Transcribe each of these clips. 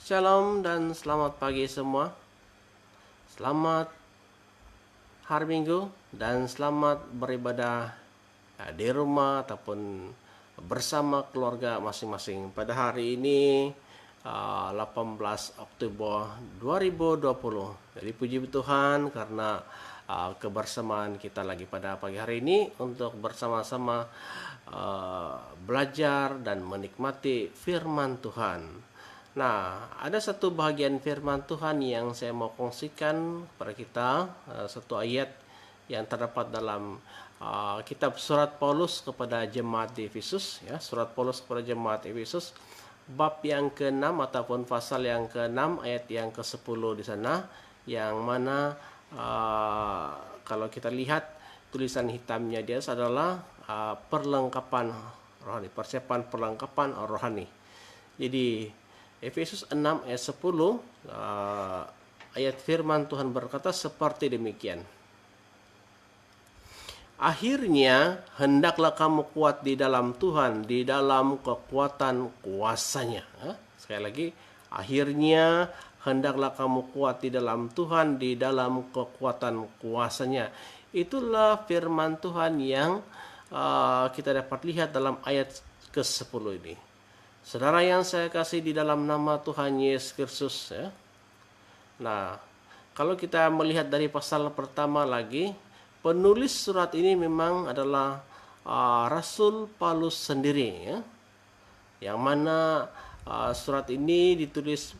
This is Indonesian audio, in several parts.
Shalom dan selamat pagi semua. Selamat hari Minggu dan selamat beribadah di rumah ataupun bersama keluarga masing-masing. Pada hari ini 18 Oktober 2020. Jadi puji Tuhan karena kebersamaan kita lagi pada pagi hari ini untuk bersama-sama belajar dan menikmati firman Tuhan. Nah, ada satu bagian firman Tuhan yang saya mau kongsikan kepada kita, satu ayat yang terdapat dalam kitab surat Paulus kepada jemaat di Efesus, ya, surat Paulus kepada jemaat Efesus, bab yang ke-6 ataupun pasal yang ke-6 ayat yang ke-10 di sana, yang mana kalau kita lihat tulisan hitamnya dia adalah perlengkapan rohani, persiapan perlengkapan rohani. Jadi Efesus 6 ayat 10 ayat firman Tuhan berkata seperti demikian. Akhirnya hendaklah kamu kuat di dalam Tuhan, di dalam kekuatan kuasanya. Sekali lagi, akhirnya hendaklah kamu kuat di dalam Tuhan, di dalam kekuatan kuasanya. Itulah firman Tuhan yang kita dapat lihat dalam ayat ke-10 ini. Saudara yang saya kasih di dalam nama Tuhan Yesus Kristus, ya. Nah, kalau kita melihat dari pasal pertama lagi, penulis surat ini memang adalah Rasul Paulus sendiri, ya. Yang mana surat ini ditulis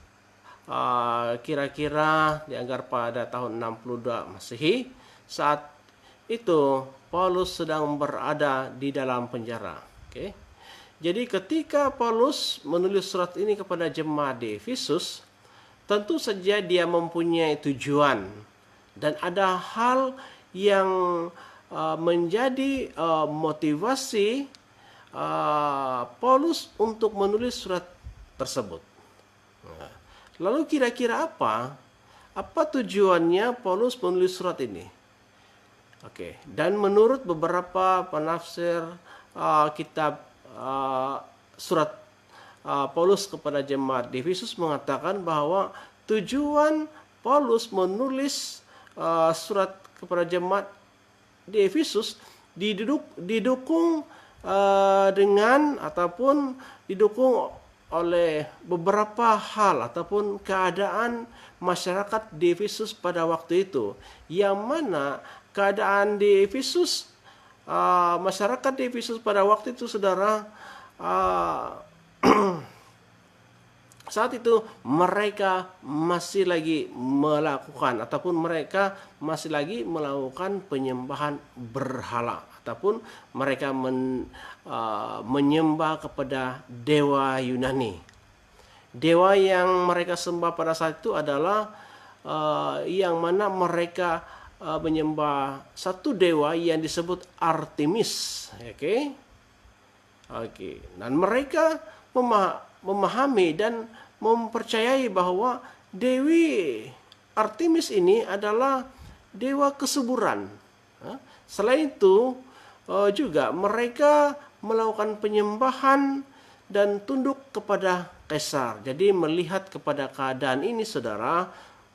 kira-kira dianggap pada tahun 62 Masehi. Saat itu Paulus sedang berada di dalam penjara. Oke. Jadi ketika Paulus menulis surat ini kepada jemaat di Efesus, tentu saja dia mempunyai tujuan dan ada hal yang menjadi motivasi Paulus untuk menulis surat tersebut. Lalu kira-kira apa tujuannya Paulus menulis surat ini? Oke, dan menurut beberapa penafsir kitab surat Paulus kepada jemaat di Efesus mengatakan bahwa tujuan Paulus menulis surat kepada jemaat di Efesus didukung dengan ataupun didukung oleh beberapa hal ataupun keadaan masyarakat di Efesus pada waktu itu, yang mana keadaan di Efesus, masyarakat di Efesus pada waktu itu, saudara, saat itu mereka masih lagi melakukan ataupun mereka masih lagi melakukan penyembahan berhala ataupun mereka menyembah kepada dewa Yunani. Dewa yang mereka sembah pada saat itu adalah yang mana mereka menyembah satu dewa yang disebut Artemis. Oke. Dan mereka memahami dan mempercayai bahwa Dewi Artemis ini adalah dewa kesuburan. Selain itu juga mereka melakukan penyembahan dan tunduk kepada kaisar. Jadi melihat kepada keadaan ini, saudara,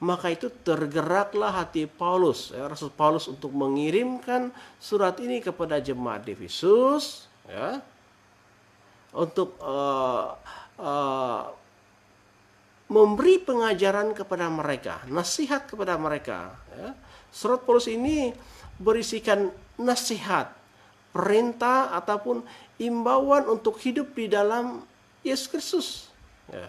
maka itu tergeraklah hati Paulus, Rasul Paulus, untuk mengirimkan surat ini kepada jemaat di Efesus, ya, untuk memberi pengajaran kepada mereka, nasihat kepada mereka. Ya. Surat Paulus ini berisikan nasihat, perintah ataupun imbauan untuk hidup di dalam Yesus Kristus. Ya.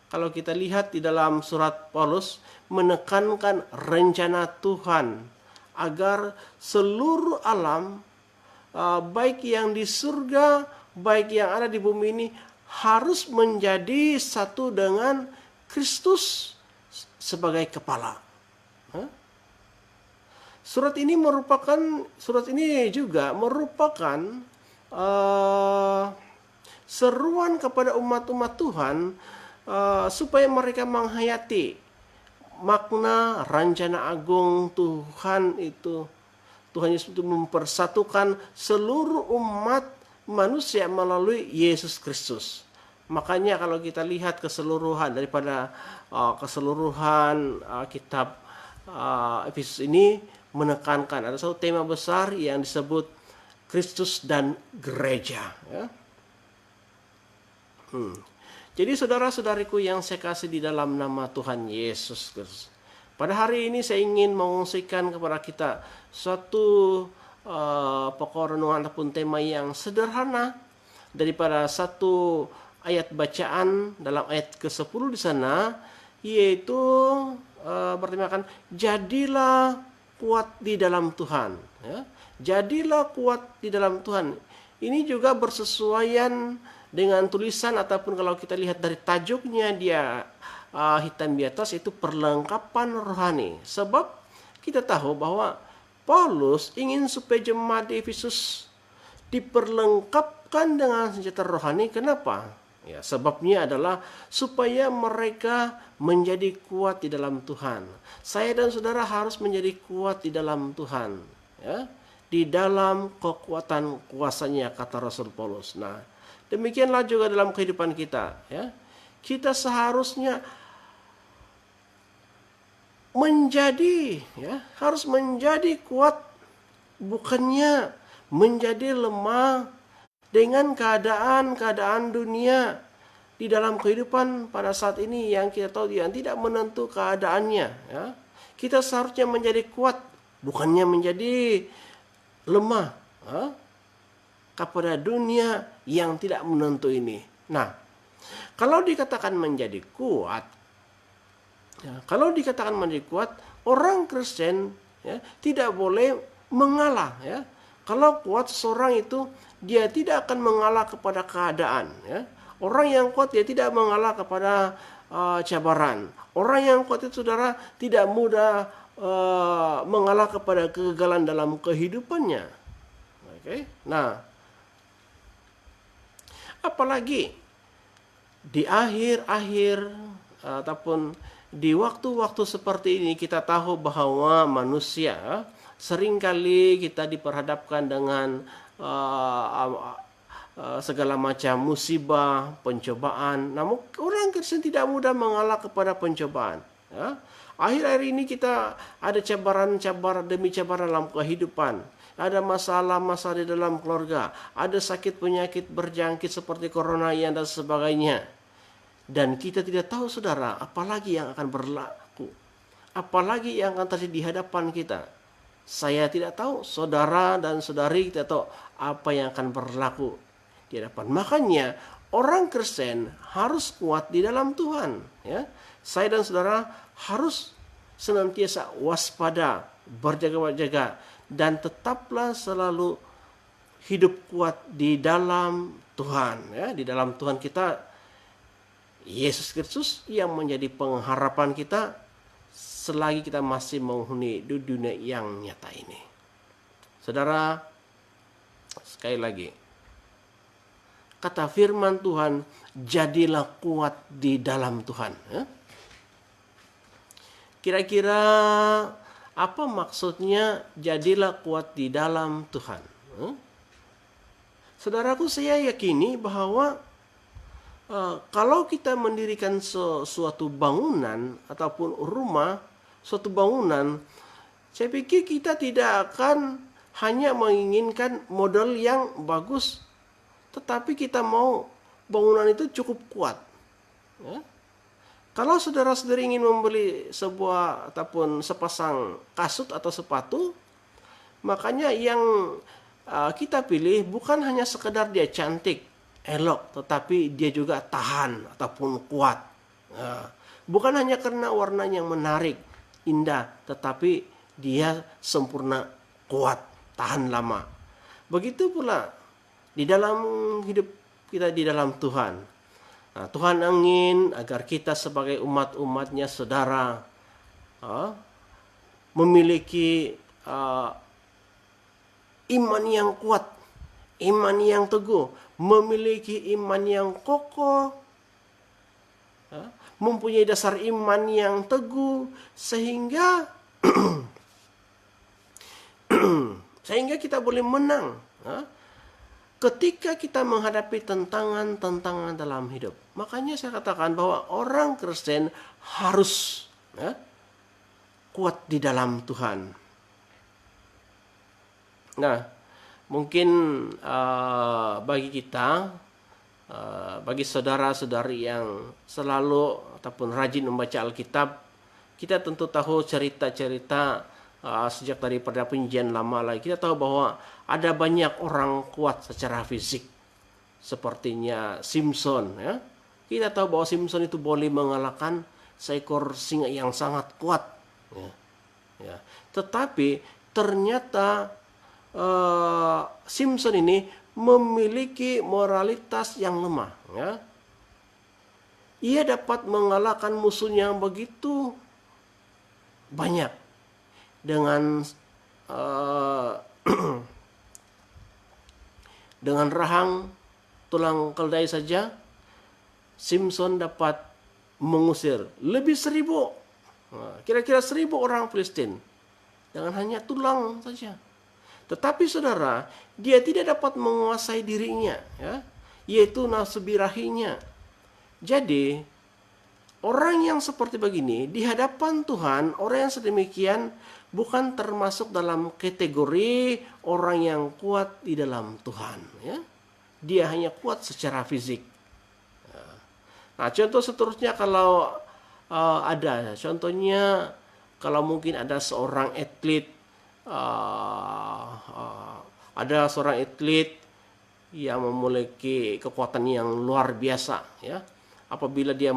Kalau kita lihat di dalam surat Paulus menekankan rencana Tuhan agar seluruh alam, baik yang di surga, baik yang ada di bumi ini, harus menjadi satu dengan Kristus sebagai kepala. Surat ini juga merupakan seruan kepada umat-umat Tuhan supaya mereka menghayati makna rencana agung Tuhan itu. Tuhan Yesus itu mempersatukan seluruh umat manusia melalui Yesus Kristus. Makanya kalau kita lihat keseluruhan daripada keseluruhan kitab Efesus ini menekankan ada satu tema besar yang disebut Kristus dan gereja. Ya. Jadi saudara-saudariku yang saya kasih di dalam nama Tuhan Yesus Kristus, pada hari ini saya ingin mengungsikan kepada kita suatu pokok renungan ataupun tema yang sederhana daripada satu ayat bacaan dalam ayat ke-10 di sana, yaitu bertemakan jadilah kuat di dalam Tuhan. Ya. Jadilah kuat di dalam Tuhan. Ini juga bersesuaian dengan tulisan ataupun kalau kita lihat dari tajuknya dia hitam di atas, itu perlengkapan rohani. Sebab kita tahu bahwa Paulus ingin supaya jemaat di Efesus diperlengkapkan dengan senjata rohani. Kenapa? Ya, sebabnya adalah supaya mereka menjadi kuat di dalam Tuhan. Saya dan saudara harus menjadi kuat di dalam Tuhan. Ya, di dalam kekuatan kuasanya, kata Rasul Paulus. Nah, demikianlah juga dalam kehidupan kita. Ya, kita seharusnya harus menjadi kuat, bukannya menjadi lemah dengan keadaan dunia di dalam kehidupan pada saat ini yang kita tahu yang tidak menentu keadaannya. Ya. Kita seharusnya menjadi kuat, bukannya menjadi lemah kepada dunia yang tidak menentu ini. Nah, kalau dikatakan menjadi kuat, orang Kristen tidak boleh mengalah. Ya. Kalau kuat seseorang itu, dia tidak akan mengalah kepada keadaan. Ya. Orang yang kuat dia tidak mengalah kepada cabaran. Orang yang kuat itu saudara tidak mudah mengalah kepada kegagalan dalam kehidupannya. Oke. Nah, apalagi di akhir-akhir ataupun di waktu-waktu seperti ini kita tahu bahwa manusia seringkali kita diperhadapkan dengan segala macam musibah, pencobaan. Namun orang Kristen tidak mudah mengalah kepada pencobaan. Ya. Akhir-akhir ini kita ada cabaran demi cabaran dalam kehidupan. Ada masalah-masalah di dalam keluarga. Ada sakit penyakit berjangkit seperti corona dan sebagainya. Dan kita tidak tahu saudara, apalagi yang akan berlaku. Apalagi yang akan terjadi di hadapan kita. Saya tidak tahu, saudara dan saudari tidak tahu apa yang akan berlaku di hadapan. Makanya orang Kristen harus kuat di dalam Tuhan. Ya. Saya dan saudara harus senantiasa waspada, berjaga-jaga, dan tetaplah selalu hidup kuat di dalam Tuhan. Ya. Di dalam Tuhan kita, Yesus Kristus yang menjadi pengharapan kita selagi kita masih menghuni di dunia yang nyata ini. Saudara, sekali lagi, kata firman Tuhan, jadilah kuat di dalam Tuhan. Kira-kira apa maksudnya jadilah kuat di dalam Tuhan? Saudaraku, saya yakini bahwa kalau kita mendirikan suatu bangunan ataupun rumah, suatu bangunan, saya pikir kita tidak akan hanya menginginkan model yang bagus, tetapi kita mau bangunan itu cukup kuat. Ya. Kalau saudara-saudari ingin membeli sebuah ataupun sepasang kasut atau sepatu, makanya yang kita pilih bukan hanya sekedar dia cantik, elok, tetapi dia juga tahan ataupun kuat. Bukan hanya karena warnanya yang menarik, indah, tetapi dia sempurna, kuat, tahan lama. Begitu pula di dalam hidup kita di dalam Tuhan. Nah, Tuhan ingin agar kita sebagai umat-umatnya saudara memiliki iman yang kuat, iman yang teguh, memiliki iman yang kokoh, mempunyai dasar iman yang teguh, sehingga kita boleh menang ketika kita menghadapi tantangan-tantangan dalam hidup. Makanya saya katakan bahwa orang Kristen harus kuat di dalam Tuhan. Nah, mungkin bagi kita, bagi saudara-saudari yang selalu ataupun rajin membaca Alkitab, kita tentu tahu cerita-cerita sejak daripada Perjanjian Lama lagi. Kita tahu bahwa ada banyak orang kuat secara fisik, sepertinya Simpson. Ya. Kita tahu bahwa Simpson itu boleh mengalahkan seekor singa yang sangat kuat. Ya. Tetapi ternyata Simpson ini memiliki moralitas yang lemah. Ya. Ia dapat mengalahkan musuhnya yang begitu banyak dengan dengan rahang tulang keldai saja. Simpson dapat mengusir lebih 1.000, kira-kira 1.000 orang Filistin dengan hanya tulang saja. Tetapi saudara, dia tidak dapat menguasai dirinya, ya, yaitu nafsu birahinya. Jadi orang yang seperti begini di hadapan Tuhan, orang yang sedemikian bukan termasuk dalam kategori orang yang kuat di dalam Tuhan. Ya. Dia hanya kuat secara fisik. Nah, contoh seterusnya kalau ada, contohnya kalau mungkin ada seorang atlet, yang memiliki kekuatan yang luar biasa, ya. Apabila dia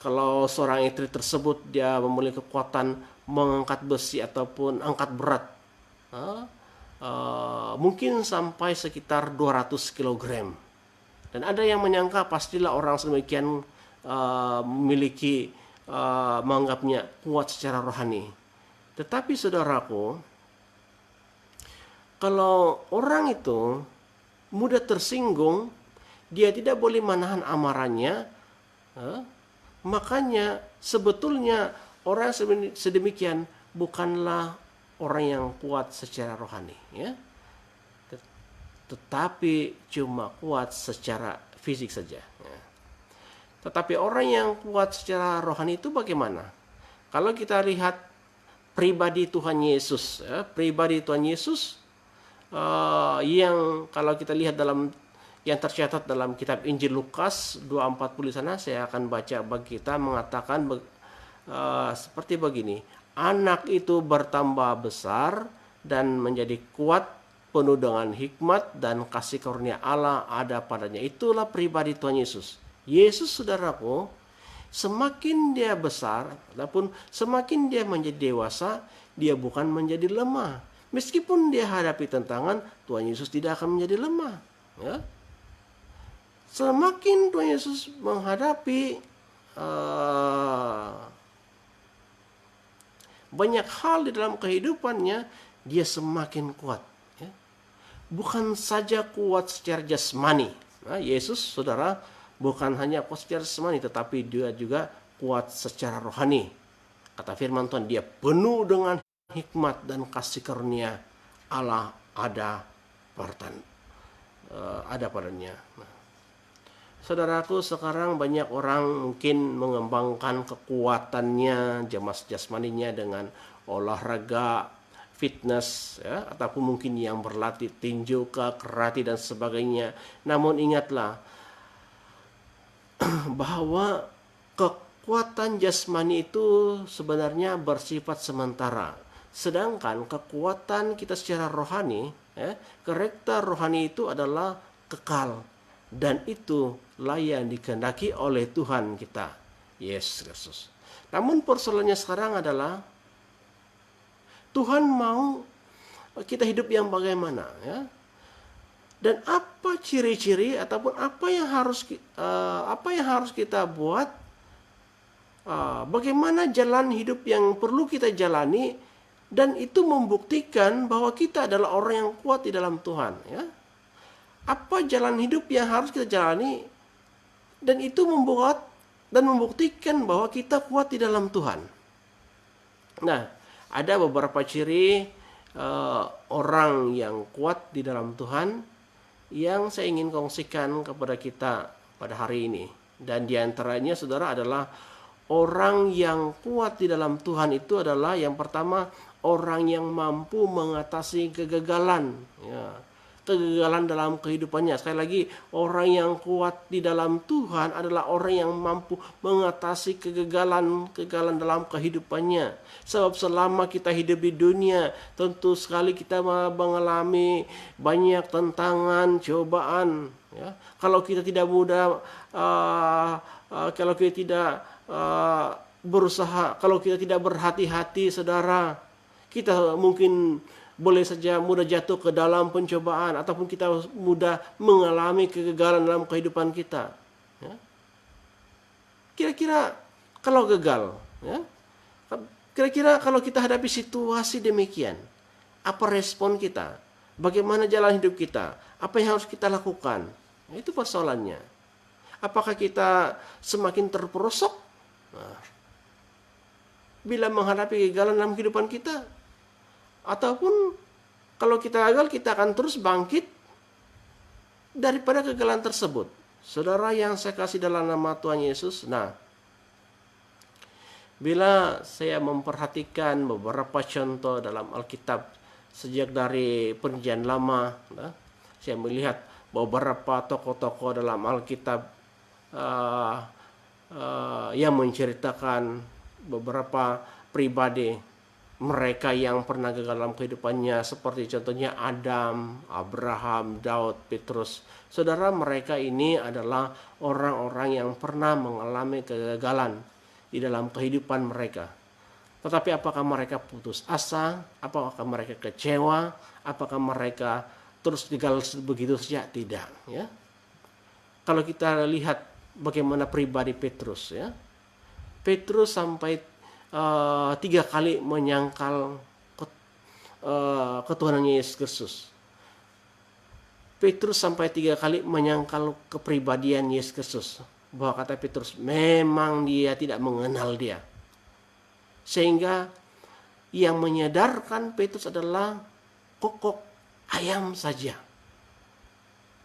kalau seorang atlet tersebut dia memiliki kekuatan mengangkat besi ataupun angkat berat, mungkin sampai sekitar 200 kg. Dan ada yang menyangka pastilah orang sedemikian menganggapnya kuat secara rohani. Tetapi saudaraku, kalau orang itu mudah tersinggung, dia tidak boleh menahan amarahnya. Makanya sebetulnya orang sedemikian bukanlah orang yang kuat secara rohani, ya. Tetapi cuma kuat secara fisik saja. Ya. Tetapi orang yang kuat secara rohani itu bagaimana? Kalau kita lihat pribadi Tuhan Yesus, ya, pribadi Tuhan Yesus yang kalau kita lihat yang tercatat dalam kitab Injil Lukas 2:40 sana, saya akan baca bagi kita, mengatakan seperti begini. Anak itu bertambah besar dan menjadi kuat, penuh dengan hikmat dan kasih karunia Allah ada padanya. Itulah pribadi Tuhan Yesus. Yesus, saudaraku, semakin dia besar ataupun semakin dia menjadi dewasa, dia bukan menjadi lemah. Meskipun dia hadapi tantangan, Tuhan Yesus tidak akan menjadi lemah. Ya. Semakin Tuhan Yesus menghadapi banyak hal di dalam kehidupannya, dia semakin kuat. Ya. Bukan saja kuat secara jasmani. Nah, Yesus, saudara, bukan hanya kuat secara jasmani, tetapi dia juga kuat secara rohani. Kata firman Tuhan, dia penuh dengan hikmat dan kasih karunia Allah ada padanya. Nah, saudaraku, sekarang banyak orang mungkin mengembangkan kekuatannya, jasmaninya dengan olahraga, fitness, ya, ataupun mungkin yang berlatih tinju, karate dan sebagainya. Namun ingatlah bahwa kekuatan jasmani itu sebenarnya bersifat sementara. Sedangkan kekuatan kita secara rohani, karakter rohani itu adalah kekal. Dan itulah yang dikehendaki oleh Tuhan kita, Yesus Kristus. Namun persoalannya sekarang adalah Tuhan mau kita hidup yang bagaimana, ya? Dan apa ciri-ciri ataupun apa yang harus kita buat? Bagaimana jalan hidup yang perlu kita jalani, dan itu membuktikan bahwa kita adalah orang yang kuat di dalam Tuhan, ya. Apa jalan hidup yang harus kita jalani, dan itu membuat dan membuktikan bahwa kita kuat di dalam Tuhan. Nah, ada beberapa ciri orang yang kuat di dalam Tuhan yang saya ingin kongsikan kepada kita pada hari ini. Dan diantaranya saudara adalah orang yang kuat di dalam Tuhan itu adalah yang pertama orang yang mampu mengatasi kegagalan. Ya, kegagalan dalam kehidupannya. Sekali lagi, orang yang kuat di dalam Tuhan adalah orang yang mampu mengatasi kegagalan dalam kehidupannya. Sebab selama kita hidup di dunia, tentu sekali kita mengalami banyak tantangan, cobaan. Ya, kalau kita tidak mudah, kalau kita tidak berusaha, kalau kita tidak berhati-hati, saudara, kita mungkin boleh saja mudah jatuh ke dalam pencobaan ataupun kita mudah mengalami kegagalan dalam kehidupan kita. Ya. Kira-kira kalau gagal, ya, kira-kira kalau kita hadapi situasi demikian, apa respon kita? Bagaimana jalan hidup kita? Apa yang harus kita lakukan? Nah, itu persoalannya. Apakah kita semakin terperosok bila menghadapi kegagalan dalam kehidupan kita? Ataupun kalau kita gagal, kita akan terus bangkit daripada kegagalan tersebut. Saudara yang saya kasih dalam nama Tuhan Yesus, nah, bila saya memperhatikan beberapa contoh dalam Alkitab sejak dari Perjanjian Lama, nah, saya melihat beberapa tokoh-tokoh dalam Alkitab yang menceritakan beberapa pribadi mereka yang pernah gagal dalam kehidupannya, seperti contohnya Adam, Abraham, Daud, Petrus. Saudara, mereka ini adalah orang-orang yang pernah mengalami kegagalan di dalam kehidupan mereka. Tetapi apakah mereka putus asa? Apakah mereka kecewa? Apakah mereka terus gagal begitu saja? Tidak. Ya. Kalau kita lihat bagaimana pribadi Petrus, ya, Petrus sampai 3 kali menyangkal ketuhanan Yesus Kristus. Petrus sampai 3 kali menyangkal kepribadian Yesus Kristus. Bahwa kata Petrus, memang dia tidak mengenal dia. Sehingga yang menyadarkan Petrus adalah kokok ayam saja.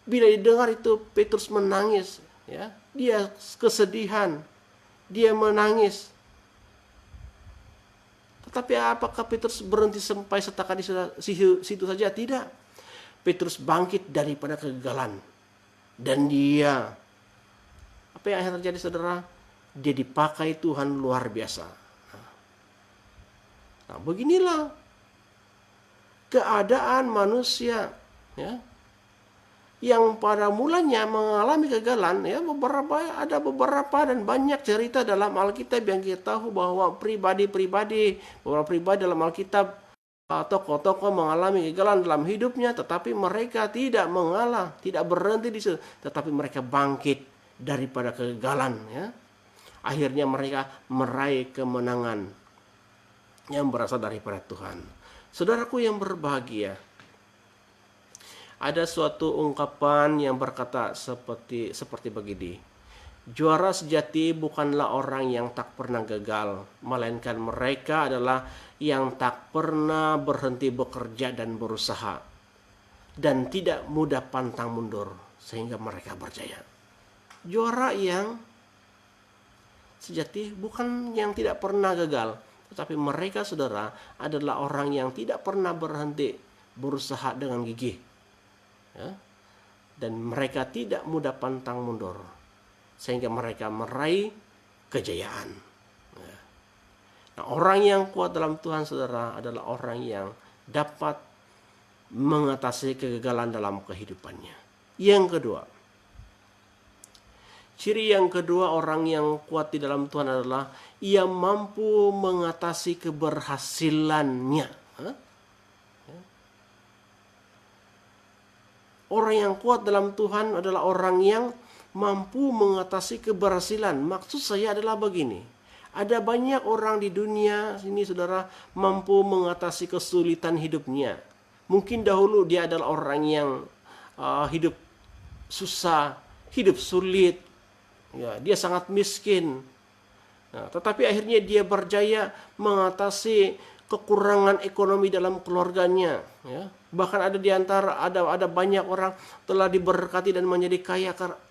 Bila didengar itu, Petrus menangis. Ya, dia kesedihan, dia menangis. Tetapi apakah Petrus berhenti sampai setakat di situ saja? Tidak. Petrus bangkit daripada kegagalan. Dan dia, apa yang akhirnya terjadi, saudara? Dia dipakai Tuhan luar biasa. Nah, beginilah keadaan manusia, ya, yang pada mulanya mengalami kegagalan, ya, ada beberapa dan banyak cerita dalam Alkitab yang kita tahu bahwa beberapa pribadi dalam Alkitab, tokoh-tokoh mengalami kegagalan dalam hidupnya, tetapi mereka tidak mengalah, tidak berhenti di situ, tetapi mereka bangkit daripada kegagalan, ya. Akhirnya mereka meraih kemenangan yang berasal daripada Tuhan. Saudaraku yang berbahagia, ada suatu ungkapan yang berkata seperti begini. Juara sejati bukanlah orang yang tak pernah gagal, melainkan mereka adalah yang tak pernah berhenti bekerja dan berusaha, dan tidak mudah pantang mundur, sehingga mereka berjaya. Juara yang sejati bukan yang tidak pernah gagal, tetapi mereka, saudara, adalah orang yang tidak pernah berhenti berusaha dengan gigih. Ya, dan mereka tidak mudah pantang mundur, sehingga mereka meraih kejayaan. Ya. Nah, orang yang kuat dalam Tuhan, saudara, adalah orang yang dapat mengatasi kegagalan dalam kehidupannya. Yang kedua, ciri yang kedua orang yang kuat di dalam Tuhan adalah ia mampu mengatasi keberhasilannya. Orang yang kuat dalam Tuhan adalah orang yang mampu mengatasi keberhasilan. Maksud saya adalah begini. Ada banyak orang di dunia ini, saudara, mampu mengatasi kesulitan hidupnya. Mungkin dahulu dia adalah orang yang hidup susah, hidup sulit. Ya, dia sangat miskin. Nah, tetapi akhirnya dia berjaya mengatasi kekurangan ekonomi dalam keluarganya, ya. Bahkan ada di antara ada banyak orang telah diberkati dan menjadi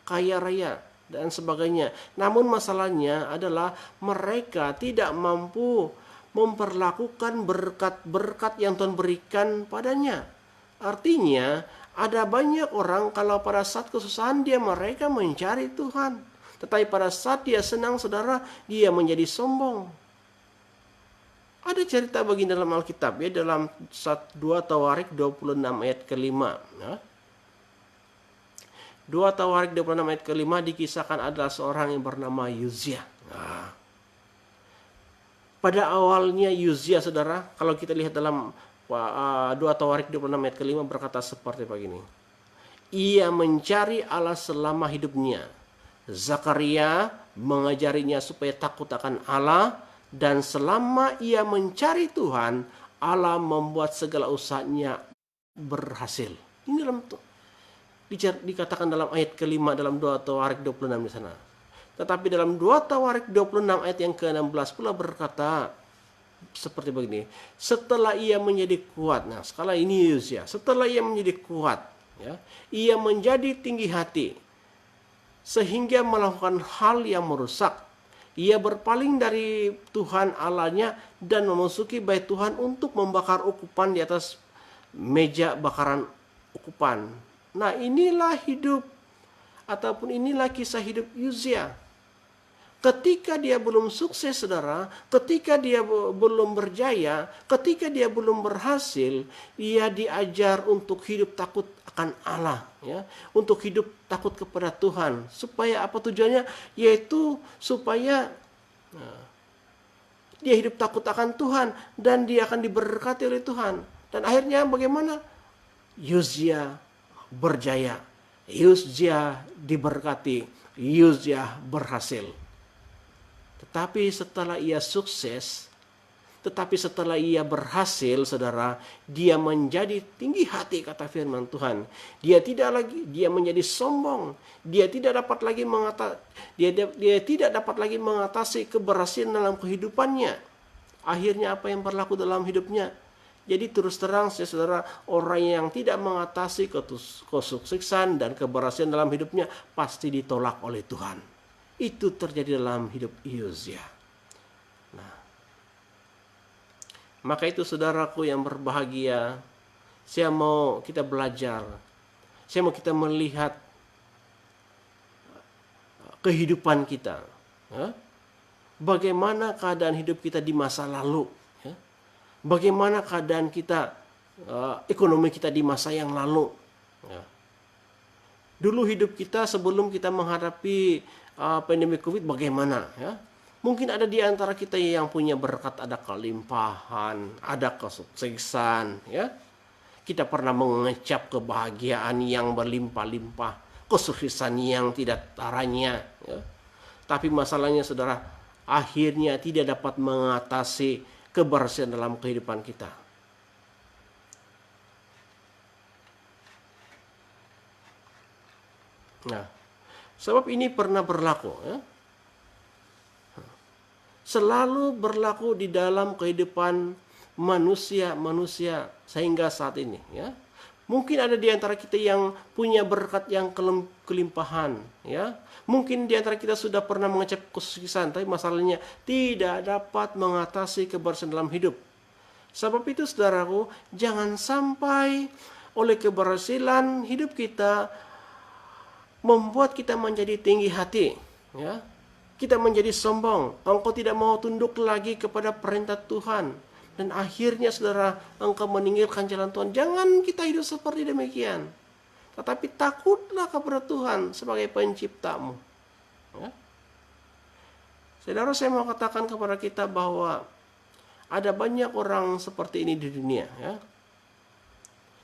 kaya raya dan sebagainya. Namun masalahnya adalah mereka tidak mampu memperlakukan berkat-berkat yang Tuhan berikan padanya. Artinya, ada banyak orang kalau pada saat kesusahan mereka mencari Tuhan. Tetapi pada saat dia senang, saudara, dia menjadi sombong. Ada cerita begini dalam Alkitab, ya, dalam 2 Tawarik 26 ayat ke-5. Ya. 2 Tawarik 26 ayat ke-5 dikisahkan adalah seorang yang bernama Uzia. Nah, pada awalnya Uzia, saudara, kalau kita lihat dalam 2 Tawarik 26 ayat ke-5 berkata seperti begini. Ia mencari Allah selama hidupnya. Zakaria mengajarinya supaya takut akan Allah, dan selama ia mencari Tuhan, Allah membuat segala usahanya berhasil. Ini dalam dikatakan dalam ayat ke-5 dalam 2 Tawarik 26 di sana. Tetapi dalam 2 Tawarik 26 ayat yang ke-16 pula berkata seperti begini. Setelah ia menjadi kuat, nah sekali ini Uzia, setelah ia menjadi kuat, ya, ia menjadi tinggi hati sehingga melakukan hal yang merusak. Ia berpaling dari Tuhan Allahnya dan memasuki bait Tuhan untuk membakar ukupan di atas meja bakaran ukupan. Nah, inilah hidup ataupun inilah kisah hidup Uzia. Ketika dia belum sukses, saudara, ketika dia belum berjaya, ketika dia belum berhasil, ia diajar untuk hidup takut akan Allah, ya, untuk hidup takut kepada Tuhan. Supaya apa tujuannya? Yaitu supaya dia hidup takut akan Tuhan dan dia akan diberkati oleh Tuhan. Dan akhirnya bagaimana? Uzia berjaya, Uzia diberkati, Uzia berhasil. Tetapi setelah ia sukses, tetapi setelah ia berhasil, saudara, dia menjadi tinggi hati, kata firman Tuhan. Dia menjadi sombong. Dia tidak dapat lagi mengatasi keberhasilan dalam kehidupannya. Akhirnya apa yang berlaku dalam hidupnya? Jadi terus terang, saudara, orang yang tidak mengatasi kesuksesan dan keberhasilan dalam hidupnya pasti ditolak oleh Tuhan. Itu terjadi dalam hidup Uzia. Nah, maka itu saudaraku yang berbahagia, saya mau kita belajar, saya mau kita melihat kehidupan kita, ya? Bagaimana keadaan hidup kita di masa lalu, ya? Bagaimana keadaan kita, ekonomi kita di masa yang lalu, ya? Dulu hidup kita sebelum kita menghadapi pandemi COVID bagaimana, ya? Mungkin ada di antara kita yang punya berkat, ada kelimpahan, ada kesuksesan, ya. Kita pernah mengecap kebahagiaan yang berlimpah-limpah, kesuksesan yang tidak taranya, ya. Tapi masalahnya, saudara, akhirnya tidak dapat mengatasi keberhasilan dalam kehidupan kita. Nah, sebab ini pernah berlaku, ya. Selalu berlaku di dalam kehidupan manusia sehingga saat ini, ya. Mungkin ada di antara kita yang punya berkat yang kelimpahan, ya. Mungkin di antara kita sudah pernah mengecap kesuksesan, tapi masalahnya tidak dapat mengatasi keberhasilan dalam hidup. Sebab itu, saudaraku, jangan sampai oleh keberhasilan hidup kita membuat kita menjadi tinggi hati, ya. Kita menjadi sombong, engkau tidak mau tunduk lagi kepada perintah Tuhan, dan akhirnya, saudara, engkau meninggalkan jalan Tuhan. Jangan kita hidup seperti demikian, tetapi takutlah kepada Tuhan sebagai penciptamu, ya. Saudara, saya mau katakan kepada kita bahwa ada banyak orang seperti ini di dunia, ya.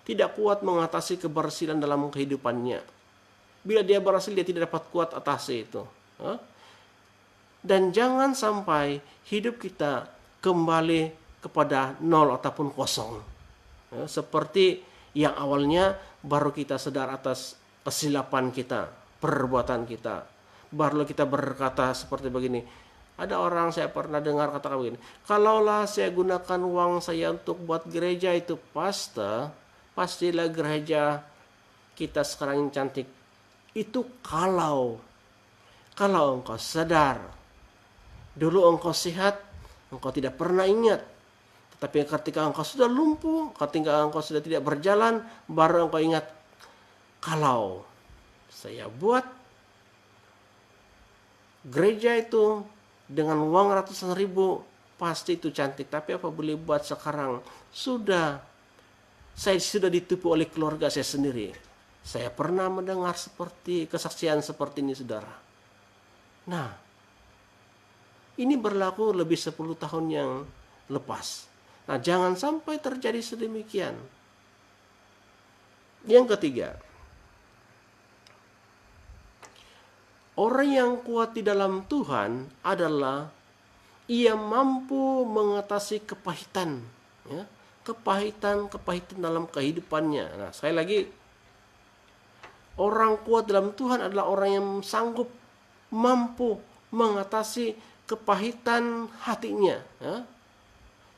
Tidak kuat mengatasi keberhasilan dalam kehidupannya. Bila dia berhasil, dia tidak dapat kuat atasi itu. Dan jangan sampai hidup kita kembali kepada nol ataupun kosong. Seperti yang awalnya baru kita sadar atas kesilapan kita, perbuatan kita. Baru kita berkata seperti begini, Ada orang saya pernah dengar katakan begini, kalaulah saya gunakan uang saya untuk buat gereja itu pastilah gereja kita sekarang yang cantik. Itu kalau engkau sadar, dulu engkau sehat, engkau tidak pernah ingat. Tetapi ketika engkau sudah lumpuh, ketika engkau sudah tidak berjalan, baru engkau ingat, kalau saya buat gereja itu dengan uang ratusan ribu, pasti itu cantik. Tapi apa boleh buat sekarang? Saya sudah ditipu oleh keluarga saya sendiri. Saya pernah mendengar kesaksian seperti ini, saudara. Nah, ini berlaku lebih 10 tahun yang lepas. Nah, jangan sampai terjadi sedemikian. Yang ketiga, orang yang kuat di dalam Tuhan adalah ia mampu mengatasi kepahitan, ya, kepahitan dalam kehidupannya. Nah, sekali lagi, orang kuat dalam Tuhan adalah orang yang sanggup, mampu mengatasi kepahitan hatinya, ya.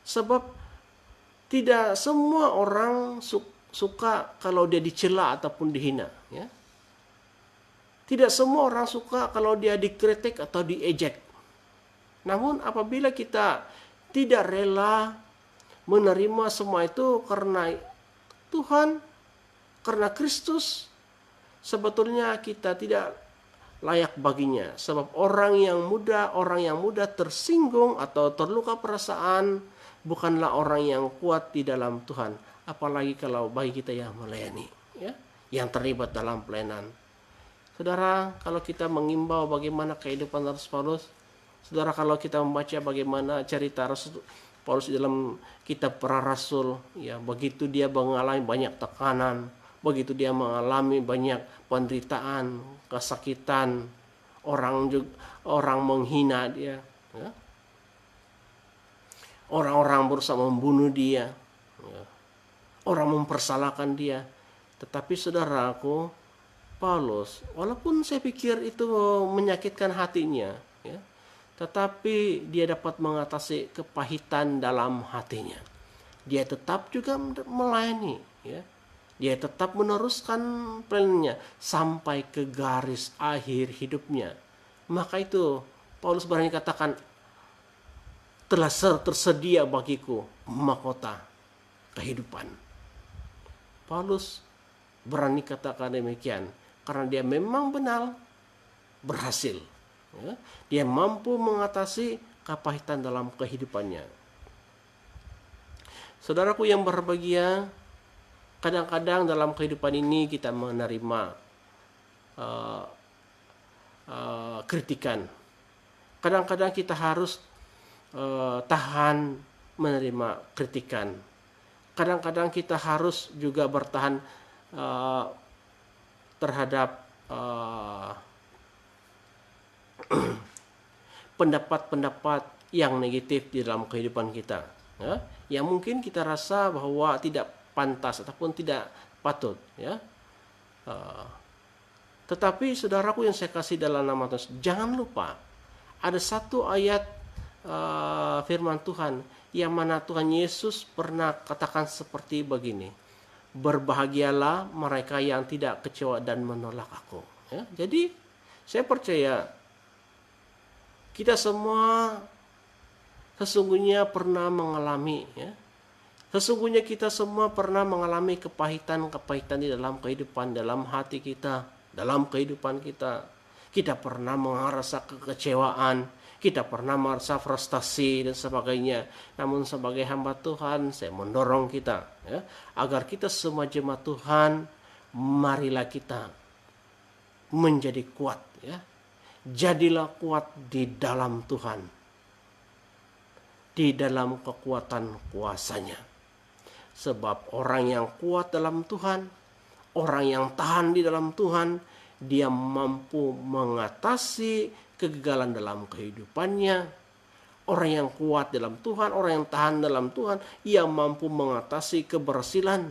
Sebab tidak semua orang suka kalau dia dicela ataupun dihina, ya. Tidak semua orang suka kalau dia dikritik atau diejek. Namun apabila kita tidak rela menerima semua itu karena Tuhan, karena Kristus, sebetulnya kita tidak layak baginya. Sebab orang yang mudah tersinggung atau terluka perasaan bukanlah orang yang kuat di dalam Tuhan. Apalagi kalau bagi kita yang melayani, ya, yang terlibat dalam pelayanan. Saudara, kalau kita mengimbau bagaimana kehidupan Rasul Paulus, saudara, kalau kita membaca bagaimana cerita Rasul Paulus di dalam kitab Para Rasul, ya, begitu dia mengalami banyak tekanan, begitu dia mengalami banyak penderitaan, kesakitan, orang menghina dia, ya. Orang-orang berusaha membunuh dia, ya. Orang mempersalahkan dia. Tetapi saudaraku, Paulus, walaupun saya pikir itu menyakitkan hatinya, ya, tetapi dia dapat mengatasi kepahitan dalam hatinya. Dia tetap juga melayani, ya. Dia tetap meneruskan pelayanannya sampai ke garis akhir hidupnya. Maka itu Paulus berani katakan, telah tersedia bagiku mahkota kehidupan. Paulus berani katakan demikian karena dia memang benar berhasil, ya. Dia mampu mengatasi kepahitan dalam kehidupannya. Saudaraku yang berbahagia, kadang-kadang dalam kehidupan ini kita menerima kritikan. Kadang-kadang kita harus tahan menerima kritikan. Kadang-kadang kita harus juga bertahan terhadap pendapat-pendapat yang negatif di dalam kehidupan kita, ya, yang mungkin kita rasa bahwa tidak pantas ataupun tidak patut, ya. Tetapi saudaraku yang saya kasih dalam nama Tuhan, jangan lupa ada satu ayat firman Tuhan yang mana Tuhan Yesus pernah katakan seperti begini, berbahagialah mereka yang tidak kecewa dan menolak aku, ya. Jadi saya percaya kita semua sesungguhnya pernah mengalami, ya, sesungguhnya kita semua pernah mengalami kepahitan di dalam kehidupan, dalam hati kita, dalam kehidupan kita. Kita pernah merasa kekecewaan, kita pernah merasa frustasi dan sebagainya. Namun sebagai hamba Tuhan, saya mendorong kita, ya, agar kita semua jemaat Tuhan, marilah kita menjadi kuat, ya. Jadilah kuat di dalam Tuhan, di dalam kekuatan kuasanya. Sebab orang yang kuat dalam Tuhan, orang yang tahan di dalam Tuhan, dia mampu mengatasi kegagalan dalam kehidupannya. Orang yang kuat dalam Tuhan, orang yang tahan dalam Tuhan, ia mampu mengatasi keberhasilan.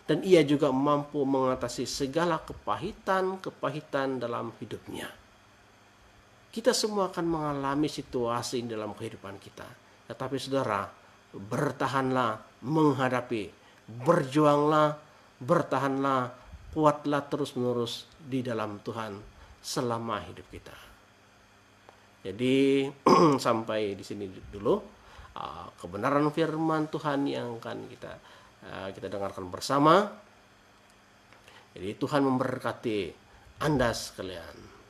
Dan ia juga mampu mengatasi segala kepahitan dalam hidupnya. Kita semua akan mengalami situasi ini dalam kehidupan kita. Tetapi saudara, bertahanlah menghadapi, berjuanglah, bertahanlah, kuatlah terus-menerus di dalam Tuhan selama hidup kita. Jadi sampai di sini dulu kebenaran firman Tuhan yang akan kita dengarkan bersama. Jadi Tuhan memberkati Anda sekalian.